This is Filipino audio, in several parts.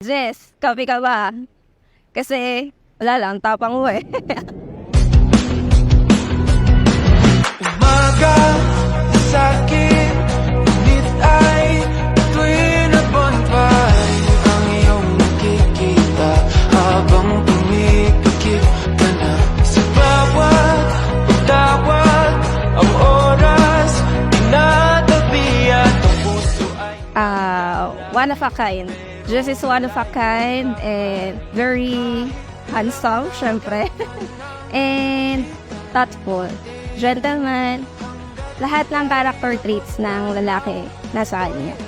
Jess, copy ka ba? Kasi, wala lang, tapang mo eh. Umaga, sakit, ngunit ay tuwing na bonfire ang iyong nakikita habang pumipikit ka na sa bawat pagtawag. Ang oras, tinatabi at ang puso ay One of a kind. Jess is one of a kind and very handsome, syempre. And thoughtful. Gentleman. Lahat ng character traits ng lalaki nasa kanya.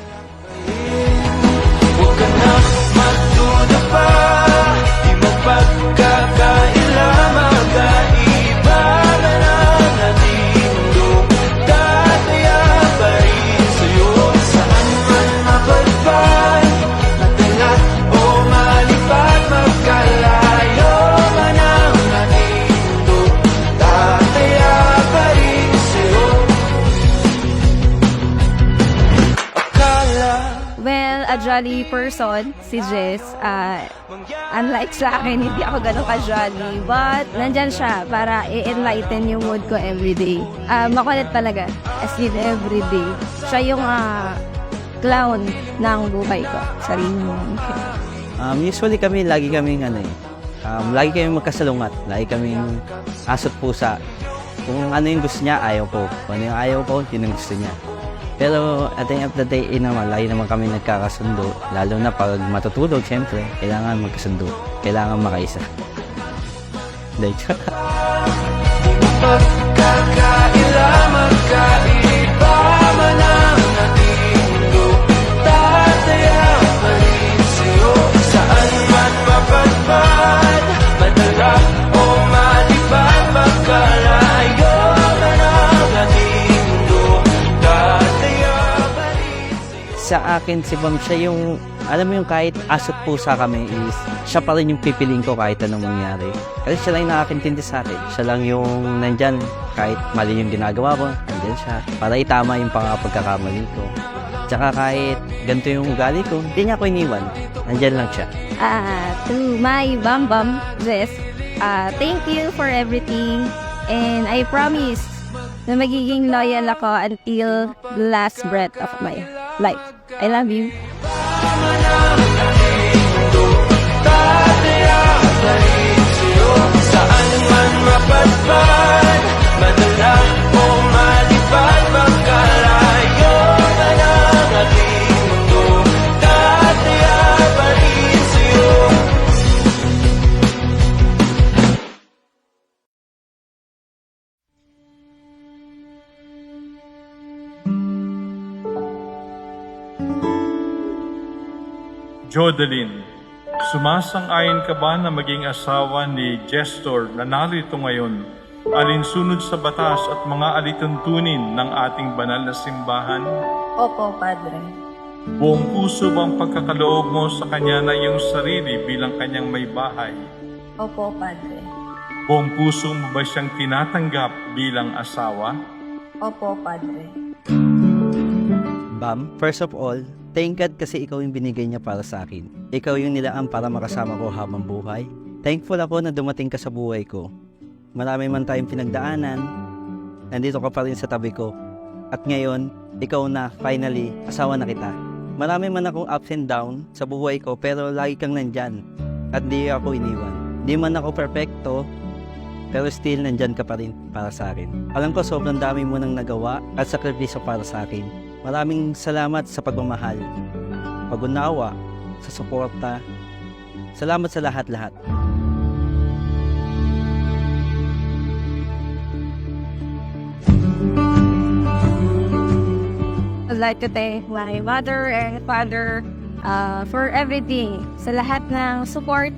huwag ka na magduda pa, di magpagkakaila, magkaiba na lang ating mundo. Tataya pa rin sa'yo, saan man mapadpad, matala o malipad, magkalayo man ang ating mundo. Tataya pa rin sa'yo. Akala Well, a jolly person, si Jess. Unlike sa akin, hindi ako ganun ka-jolly. But, nandyan siya para i-enlighten yung mood ko everyday. Makulit talaga, as in everyday. Siya yung clown ng buhay ko. Sarili mo. Usually kami, lagi kaming lagi kaming magkasalungat. Lagi kaming asot pusa. Kung ano yung gusto niya, ayaw ko. Kung ano yung ayaw ko, yun ang gusto niya. Pero at the end of the day, naman, lagi naman kami nagkakasundo. Lalo na pag matutulog, siyempre, kailangan magkasundo. Kailangan makaisa. Dahil pagkakaila, magkaiba man ang ating mundo. Tataya pa rin sa'yo, saan man mapadpad, madala o malipad, magkalayo man ang ating mundo. Tataya pa rin sa'yo. sa akin, si Bam, siya yung, alam mo yung kahit asot pusa kami is, siya pa rin yung pipiliin ko kahit anong mangyari. Kasi siya lang yung nakakintindi sa akin. Siya lang yung nandyan, kahit mali yung ginagawa ko, nandyan siya. Para itama yung pagkakamali ko. Tsaka kahit ganito yung ugali ko, hindi niya ako iniwan. Nandyan lang siya. To my Bam Jess, thank you for everything. And I promise na magiging loyal ako until the last breath of my life. I love you. Tataya pa rin sa'yo, saan man mapadpad, madala o malipad, magkalayo man ang ating mundo. Tataya pa rin sa'yo. Jodeline, sumasang-ayon ka ba na maging asawa ni Gestor na narito ngayon, alinsunod sa batas at mga alituntunin ng ating banal na simbahan? Opo, Padre. Buong puso bang pagkakaloob mo sa kanya na iyong sarili bilang kanyang may bahay? Opo, Padre. Buong puso mo ba siyang tinatanggap bilang asawa? Opo, Padre. Bam, first of all, thank God kasi ikaw yung binigay niya para sa akin. Ikaw yung nilaan para makasama ko habang buhay. Thankful ako na dumating ka sa buhay ko. Marami man tayong pinagdaanan, nandito ka pa rin sa tabi ko. At ngayon, ikaw na, finally, asawa na kita. Marami man akong ups and down sa buhay ko, pero lagi kang nandyan. At di ako iniwan. Di man ako perfecto, pero still nandyan ka pa rin para sa akin. Alam ko sobrang dami mo nang nagawa at sakripisyo para sa akin. Maraming salamat sa pagmamahal, pag-unawa, sa suporta. Salamat sa lahat-lahat. I'd like to thank my mother and father for everything. Sa lahat ng support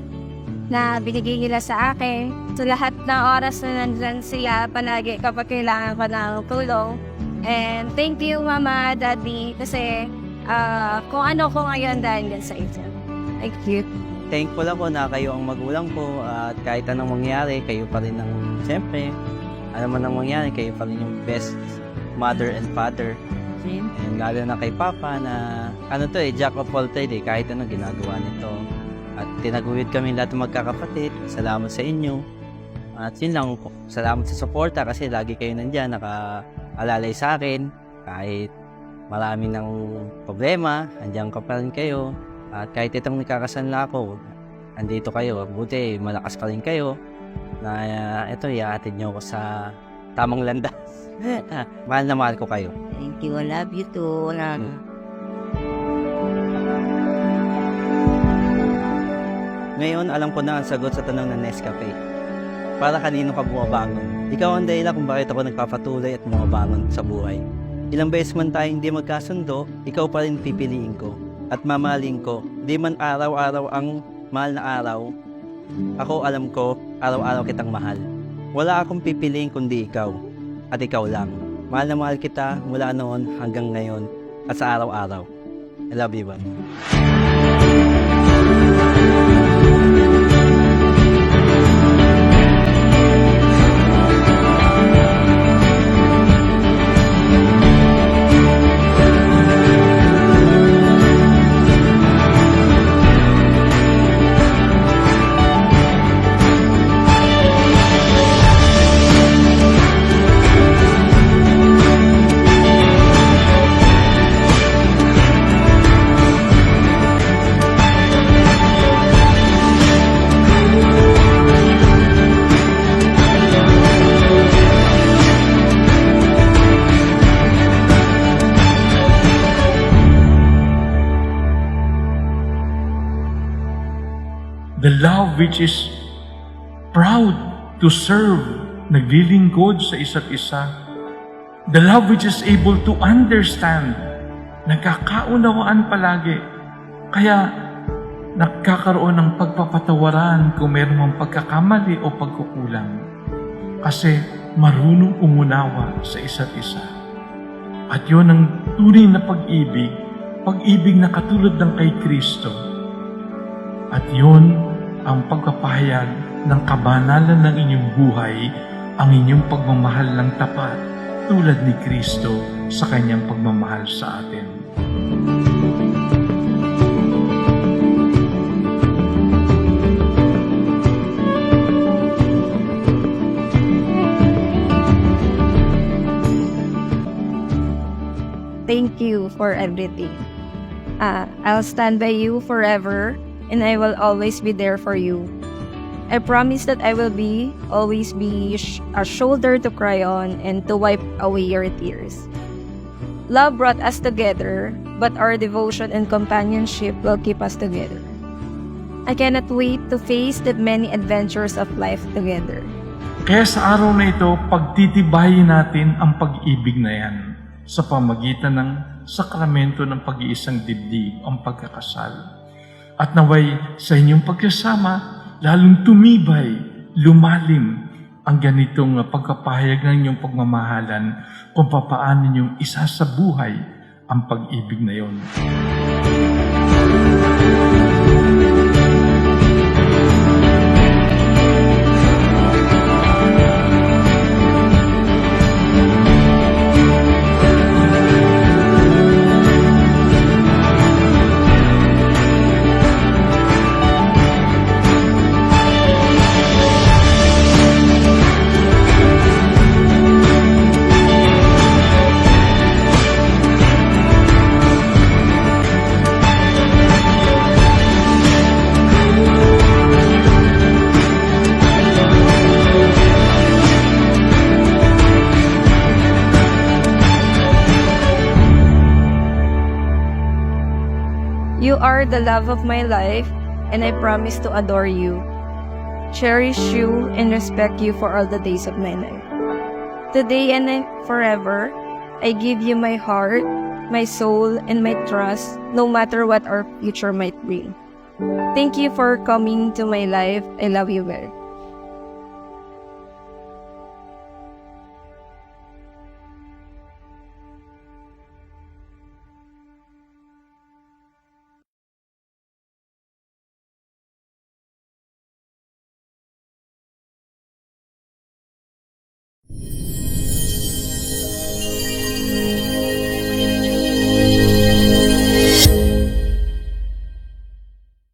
na binigay nila sa akin. Sa lahat ng oras na nandyan sila palagi kapag kailangan ko ng tulong. And thank you, Mama, Daddy, kasi kung ano ko ngayon dahil yan sa inyo. Thank you. Thankful ako na kayo ang magulang ko at kahit anong mangyari, kayo pa rin ang, siyempre, alam mo nang mangyari, kayo pa rin yung best mother and father And lalo na kay Papa na jack of all trades kahit ano ginagawa nito. At tinaguyod kami lahat ng magkakapatid. Salamat sa inyo. At yun lang po. Salamat sa suporta kasi lagi kayo nandyan, nakaalalay sa akin. Kahit marami ng problema, andyan ka pa rin kayo. At kahit itong nagkakasanla ako, andito kayo. Buti, malakas pa rin kayo. Na ito, iatid nyo ko sa tamang landas. Mahal na mahal ko kayo. Thank you. I love you too. Ngayon, alam ko na ang sagot sa tanong ng Nescafe. Para kanino ka bumabangon? Ikaw ang dahilan kung bakit ako nagpapatuloy at bumabangon sa buhay. Ilang beses man tayong hindi magkasundo, ikaw pa rin pipiliin ko. At mamahalin ko, di man araw-araw ang mahal na araw, ako alam ko, araw-araw kitang mahal. Wala akong pipiliin kundi ikaw. At ikaw lang. Mahal na mahal kita mula noon hanggang ngayon at sa araw-araw. I love you, man. The love which is proud to serve, naglilingkod sa isa't isa. The love which is able to understand, nagkakaunawaan palagi. Kaya nagkakaroon ng pagpapatawaran kung meron mang pagkakamali o pagkukulang. Kasi marunong umunawa sa isa't isa. At yun ang tunay na pag-ibig, pag-ibig na katulad ng kay Kristo. At yun ang pagpapahayag ng kabanalan ng inyong buhay, ang inyong pagmamahal ng tapat tulad ni Kristo sa kanyang pagmamahal sa atin. Thank you for everything. I'll stand by you forever, and I will always be there for you. I promise that I will always be a shoulder to cry on and to wipe away your tears. Love brought us together, but our devotion and companionship will keep us together. I cannot wait to face the many adventures of life together. Kaya sa araw na ito, pagtitibayin natin ang pag-ibig na yan sa pamagitan ng sakramento ng pag-iisang dibdib, ang pagkakasal. At naway sa inyong pagkasama, lalong tumibay, lumalim ang ganitong pagkapahayag ng inyong pagmamahalan kung papaano ninyong isasabuhay ang pag-ibig na yon. You are the love of my life, and I promise to adore you, cherish you, and respect you for all the days of my life. Today and forever, I give you my heart, my soul, and my trust, no matter what our future might bring. Thank you for coming to my life. I love you well.